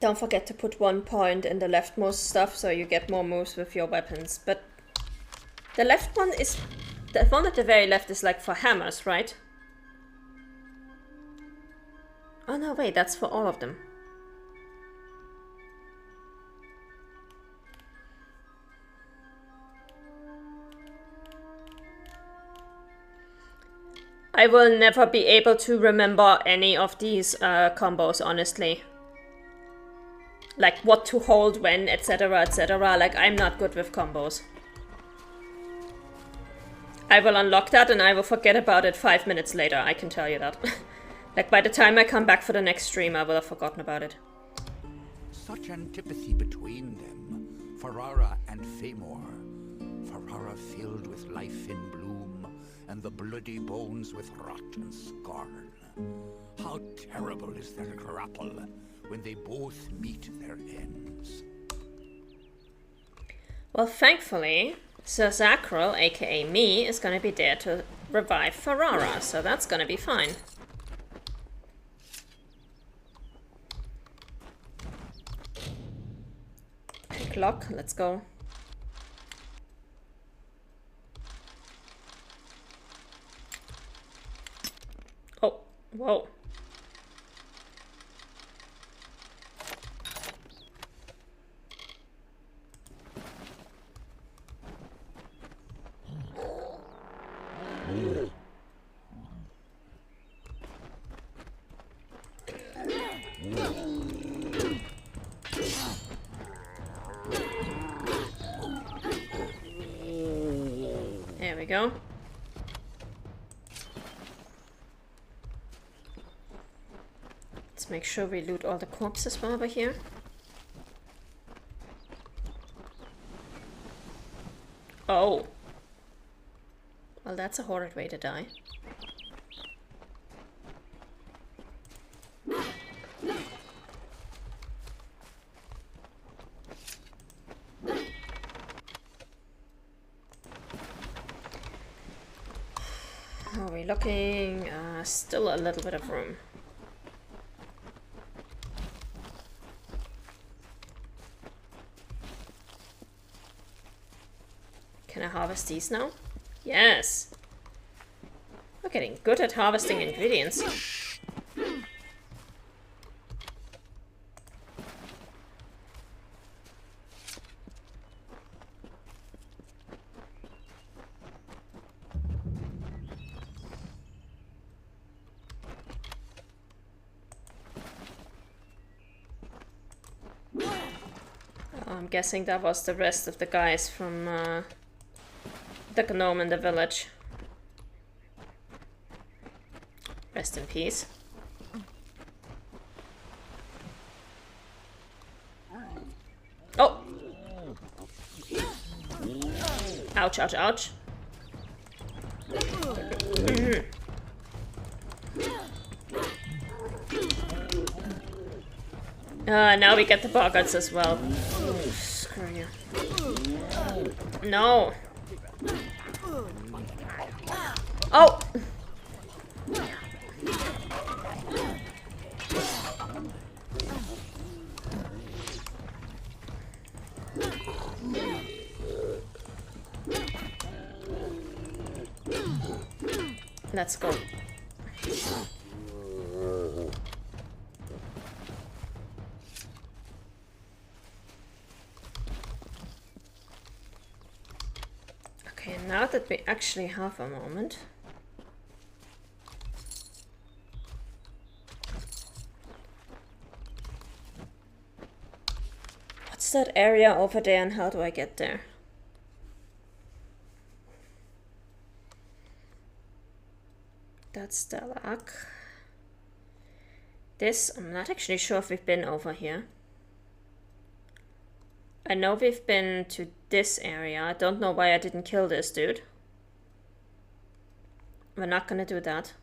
Don't forget to put 1 point in the leftmost stuff so you get more moves with your weapons. But the left one is... the one at the very left is like for hammers, right? Oh no, wait, that's for all of them. I will never be able to remember any of these combos, honestly. Like what to hold when, etc, etc. Like, I'm not good with combos. I will unlock that and I will forget about it 5 minutes later, I can tell you that. Like, by the time I come back for the next stream, I will have forgotten about it. Such antipathy between them, Ferrara and Famor. Ferrara filled with life in bloom, and the bloody bones with rot and scorn. How terrible is their grapple when they both meet their ends. Well, thankfully, Sir Zackrel, aka me, is gonna be there to revive Ferrara, so that's gonna be fine. Pick lock, let's go. Oh, whoa. There we go. Let's make sure we loot all the corpses while we're here. Oh. Well, that's a horrid way to die. Are we looking? Still a little bit of room. Can I harvest these now? Yes! We're getting good at harvesting ingredients. I'm guessing that was the rest of the guys from the gnome in the village. Rest in peace. Oh! Ouch, ouch, ouch. Now we get the boggarts as well. Ooh, screw you. No! Oh! Let's go. Okay, now that we actually have a moment. What's that area over there and how do I get there? That's Dalak. This, I'm not actually sure if we've been over here. I know we've been to this area. I don't know why I didn't kill this dude. We're not gonna do that.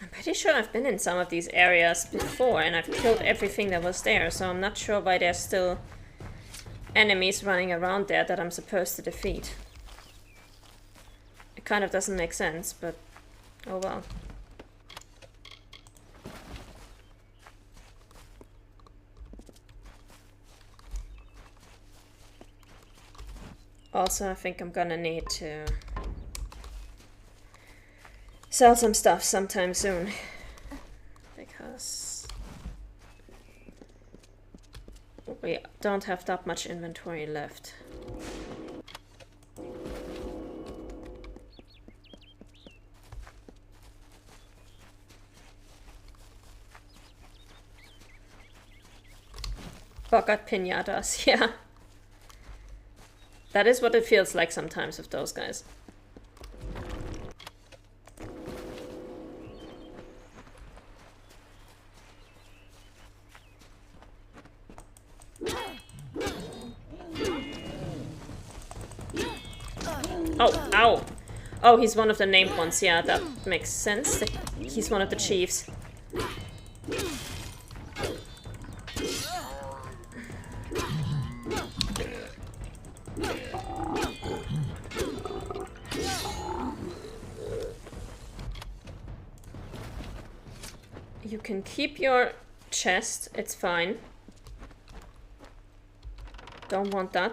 I'm pretty sure I've been in some of these areas before and I've killed everything that was there, so I'm not sure why there's still enemies running around there that I'm supposed to defeat. Kind of doesn't make sense, but oh well. Also, I think I'm gonna need to sell some stuff sometime soon. Because we don't have that much inventory left. Pocket pinatas, yeah. That is what it feels like sometimes with those guys. Oh, ow! Oh, he's one of the named ones, yeah, that makes sense. He's one of the chiefs. You can keep your chest, it's fine. Don't want that.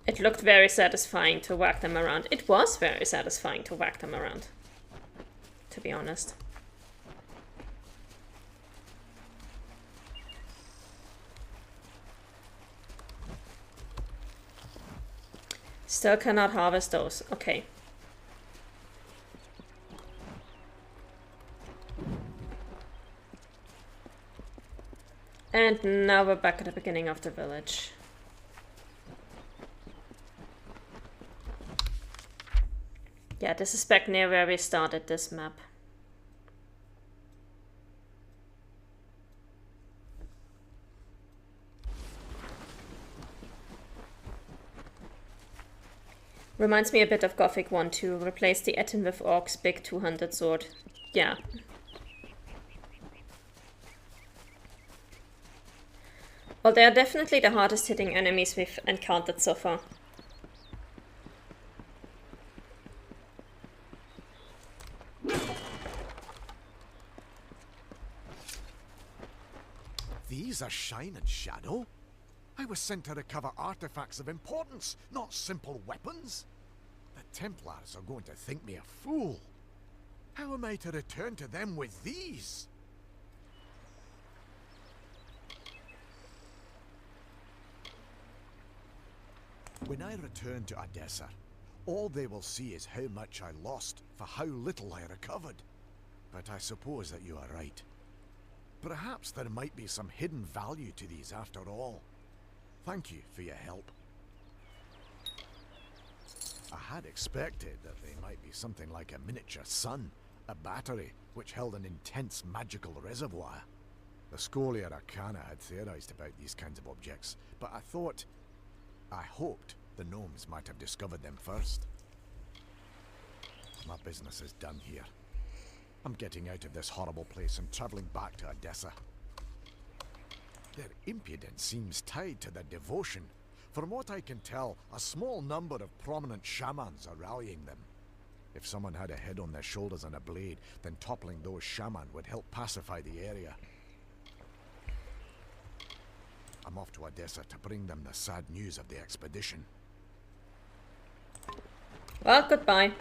It looked very satisfying to whack them around. It was very satisfying to whack them around, to be honest. Still cannot harvest those. Okay. And now we're back at the beginning of the village. Yeah, this is back near where we started this map. Reminds me a bit of Gothic 1 too. Replace the Etin with Orc's big 200 sword. Yeah. Well, they are definitely the hardest hitting enemies we've encountered so far. These are Shine and Shadow? I was sent to recover artifacts of importance, not simple weapons. The Templars are going to think me a fool. How am I to return to them with these? When I return to Odessa, all they will see is how much I lost for how little I recovered. But I suppose that you are right. Perhaps there might be some hidden value to these after all. Thank you for your help. I had expected that they might be something like a miniature sun, a battery which held an intense magical reservoir. The Scholia Arcana had theorized about these kinds of objects, but I hoped the gnomes might have discovered them first. My business is done here. I'm getting out of this horrible place and traveling back to Odessa. Their impudence seems tied to their devotion. From what I can tell, a small number of prominent shamans are rallying them. If someone had a head on their shoulders and a blade, then toppling those shaman would help pacify the area. I'm off to Odessa to bring them the sad news of the expedition. Well, goodbye.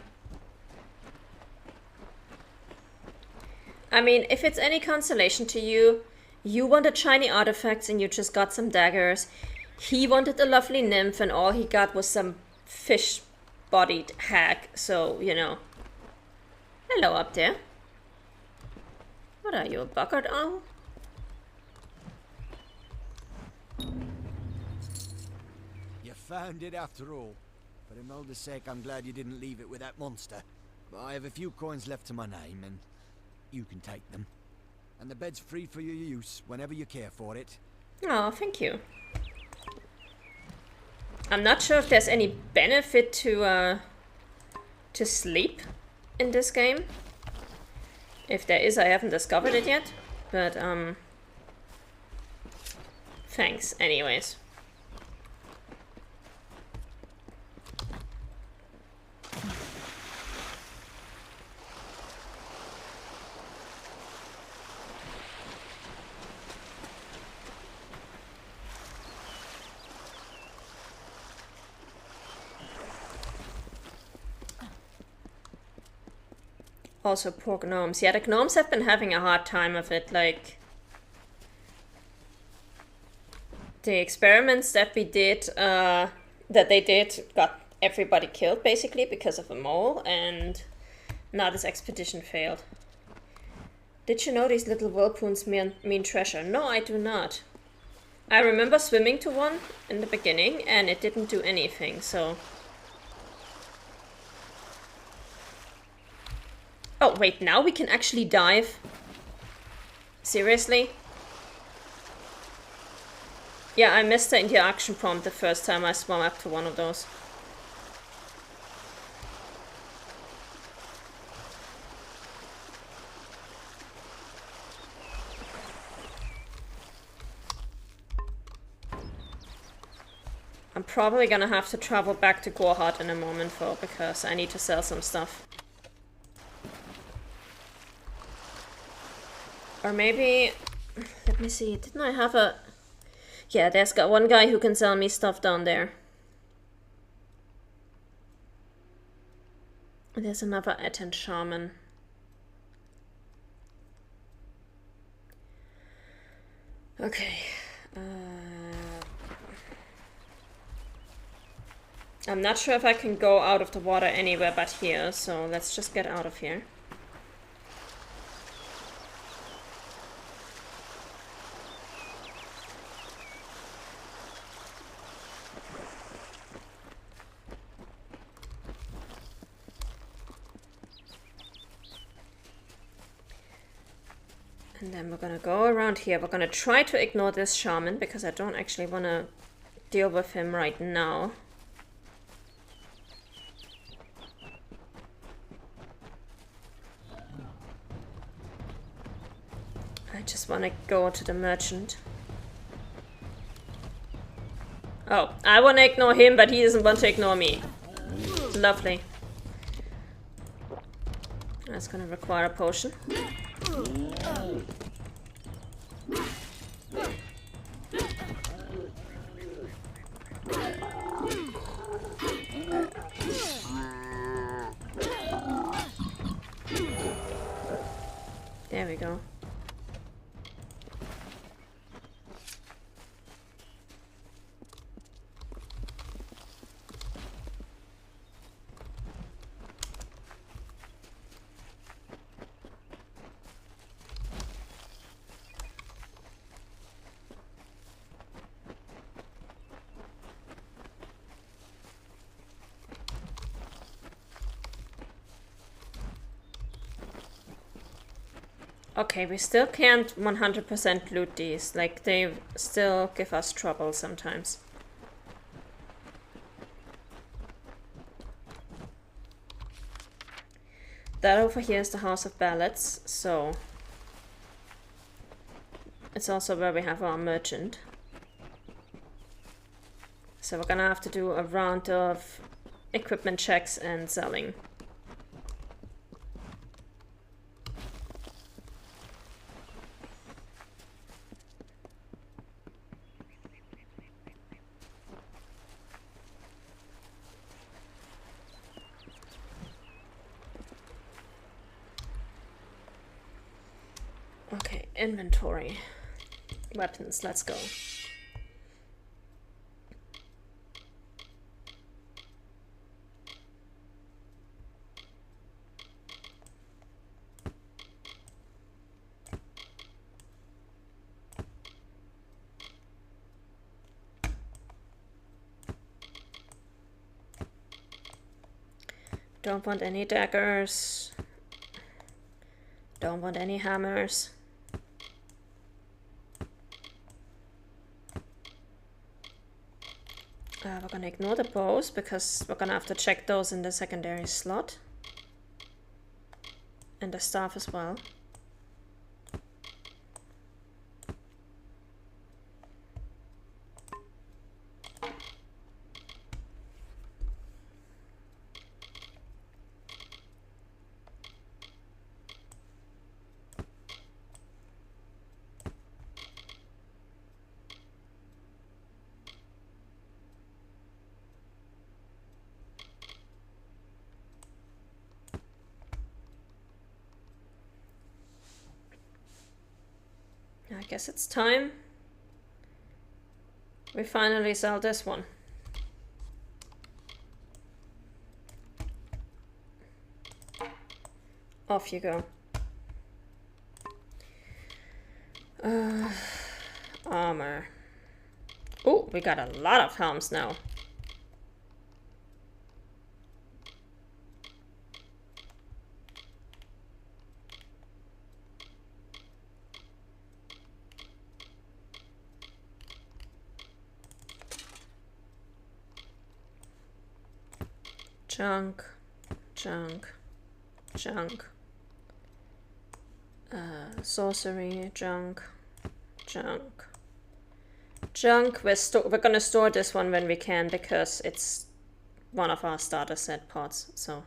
I mean, if it's any consolation to you, you wanted shiny artifacts and you just got some daggers. He wanted a lovely nymph and all he got was some fish-bodied hag, so, you know. Hello up there. What are you, a bucket owl? You found it after all. For Imelda's sake, I'm glad you didn't leave it with that monster. But I have a few coins left to my name, and you can take them. And the bed's free for your use whenever you care for it. Oh, thank you. I'm not sure if there's any benefit to sleep in this game. If there is, I haven't discovered it yet. But, thanks, anyways. Also, poor gnomes. Yeah, the gnomes have been having a hard time of it. Like, the experiments that we did, that they did, got everybody killed basically because of a mole, and now this expedition failed. Did you know these little whirlpools mean treasure? No, I do not. I remember swimming to one in the beginning, and it didn't do anything, so... Oh, wait, now we can actually dive? Seriously? Yeah, I missed the interaction prompt the first time I swam up to one of those. I'm probably gonna have to travel back to Gorhard in a moment though, because I need to sell some stuff. Or maybe... Let me see, didn't I have a... Yeah, there's got one guy who can sell me stuff down there. There's another Etten shaman. Okay. I'm not sure if I can go out of the water anywhere but here, so let's just get out of here. And then we're gonna go around here. We're gonna try to ignore this shaman because I don't actually want to deal with him right now. I just want to go to the merchant. Oh, I want to ignore him, but he doesn't want to ignore me. Lovely. That's gonna require a potion. There we go. Okay, we still can't 100% loot these. Like, they still give us trouble sometimes. That over here is the House of Ballads, so... It's also where we have our merchant. So we're gonna have to do a round of equipment checks and selling. Okay, inventory. Weapons, let's go. Don't want any daggers. Don't want any hammers. We're gonna ignore the bows because we're gonna have to check those in the secondary slot. And the staff as well. I guess it's time we finally sell this one. Off you go. Armor. Oh, we got a lot of helms now. Junk, junk, junk. Sorcery, junk, junk, junk. We're gonna store this one when we can because it's one of our starter set pods. So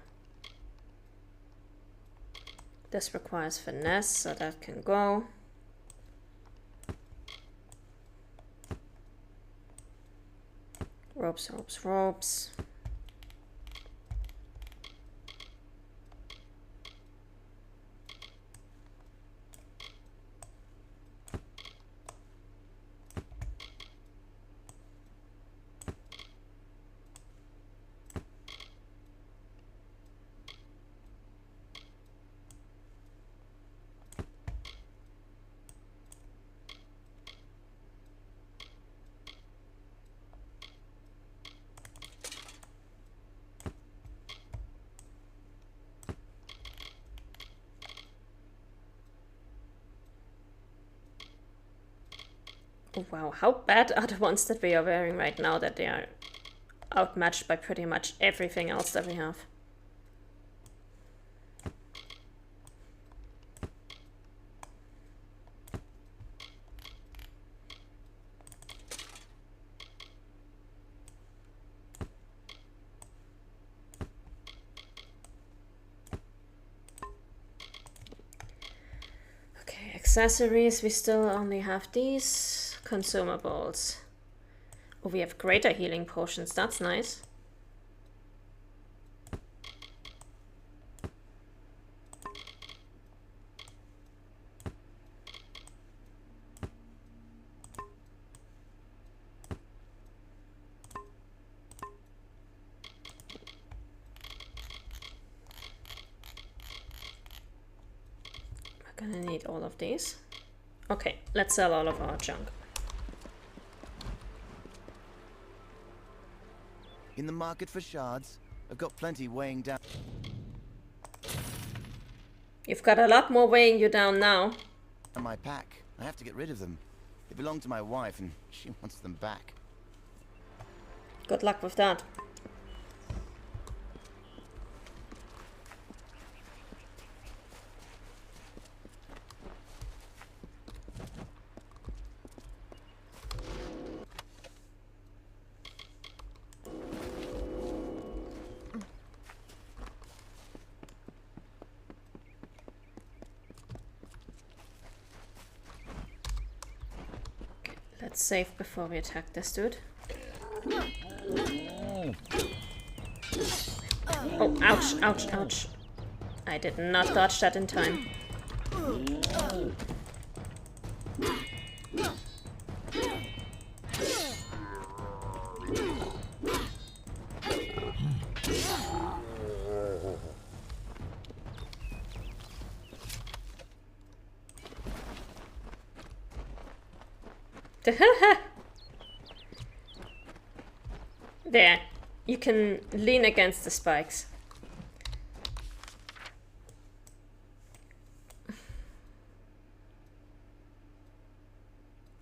this requires finesse, so that can go. Ropes, ropes, ropes. Oh, wow, how bad are the ones that we are wearing right now that they are outmatched by pretty much everything else that we have? Okay, accessories, we still only have these. Consumables. Oh, we have greater healing potions, that's nice. We're gonna need all of these. Okay, let's sell all of our junk. In the market for shards, I've got plenty weighing down. You've got a lot more weighing you down now. On my pack, I have to get rid of them. They belong to my wife, and she wants them back. Good luck with that. Let's save before we attack this dude. Oh, ouch, ouch, ouch. I did not dodge that in time. There, you can lean against the spikes.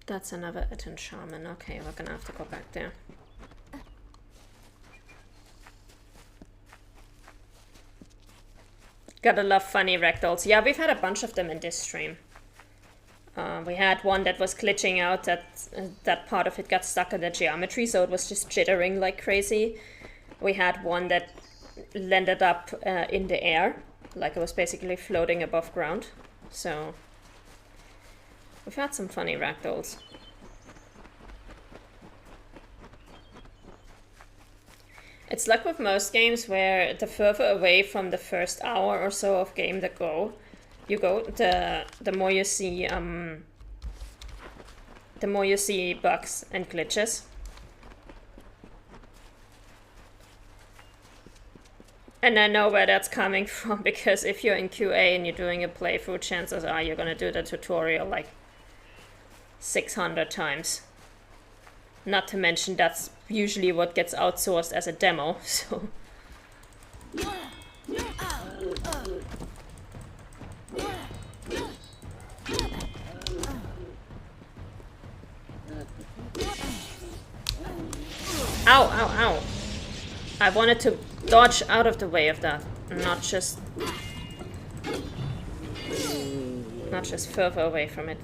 That's another Eton Shaman. Okay, we're gonna have to go back there. Gotta love funny ragdolls. Yeah, we've had a bunch of them in this stream. We had one that was glitching out, that part of it got stuck in the geometry, so it was just jittering like crazy. We had one that landed up in the air, like it was basically floating above ground. So we've had some funny ragdolls. It's like with most games where the further away from the first hour or so of game you go, the more you see the more you see bugs and glitches. And I know where that's coming from, because if you're in QA and you're doing a playthrough, chances are you're gonna do the tutorial like 600 times. Not to mention that's usually what gets outsourced as a demo, so... Ow, ow, ow. I wanted to dodge out of the way of that, not just further away from it.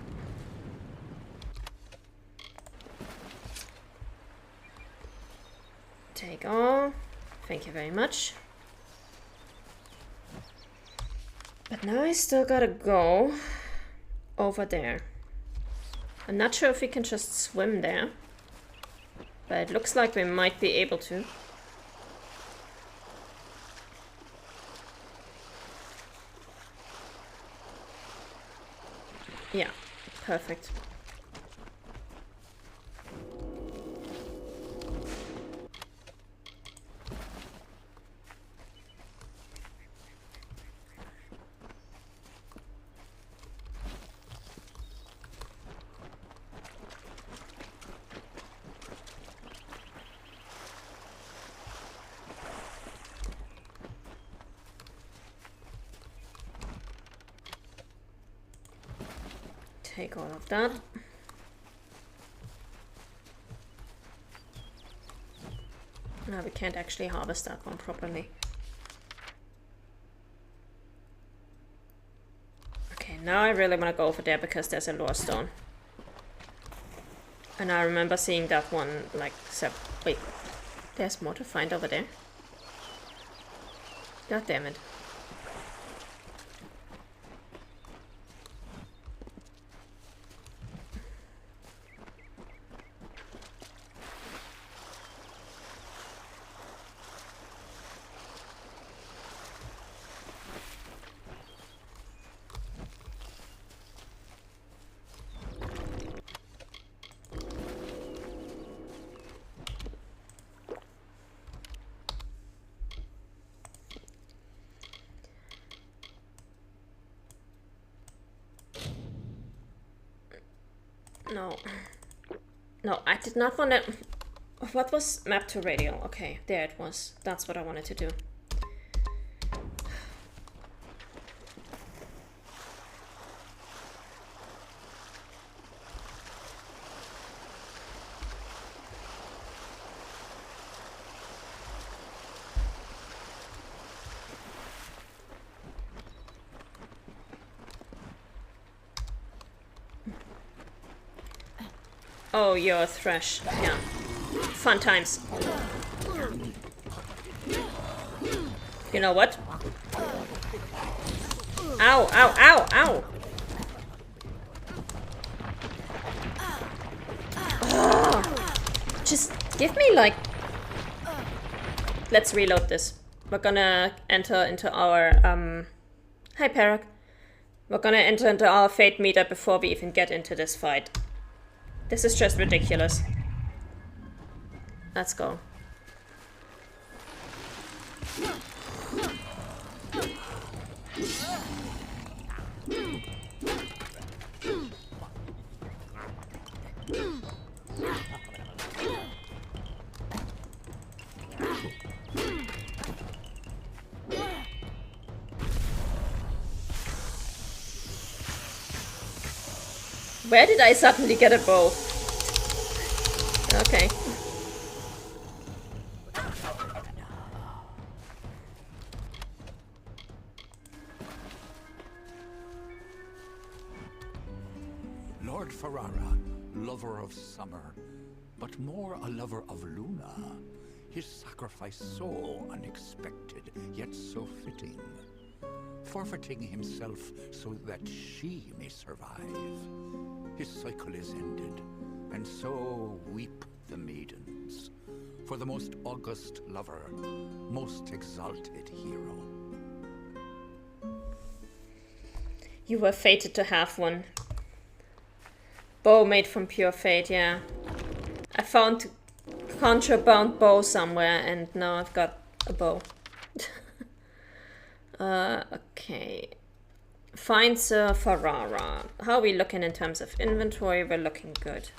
Take all. Thank you very much. But now I still gotta go over there. I'm not sure if we can just swim there, but it looks like we might be able to. Yeah, perfect. Take all of that. No, we can't actually harvest that one properly. Okay, now I really want to go over there because there's a lore stone. And I remember seeing that one like... Wait, there's more to find over there? God damn it. No. No, I did not want to... What was map to radial? Okay, there it was. That's what I wanted to do. Oh, you're a thresh. Yeah. Fun times. You know what? Ow, ow, ow, ow! Oh, just give me like... Let's reload this. We're gonna enter into our... Hi, Perak. We're gonna enter into our fate meter before we even get into this fight. This is just ridiculous. Let's go. Where did I suddenly get a bow? Okay. Lord Ferrara, lover of summer, but more a lover of Luna. His sacrifice so unexpected, yet so fitting. Forfeiting himself so that she may survive. His cycle is ended, and so weep the maidens, for the most august lover, most exalted hero. You were fated to have one. Bow made from pure fate, yeah. I found contraband bow somewhere and now I've got a bow. Okay. Find Sir Ferrara. How are we looking in terms of inventory? We're looking good.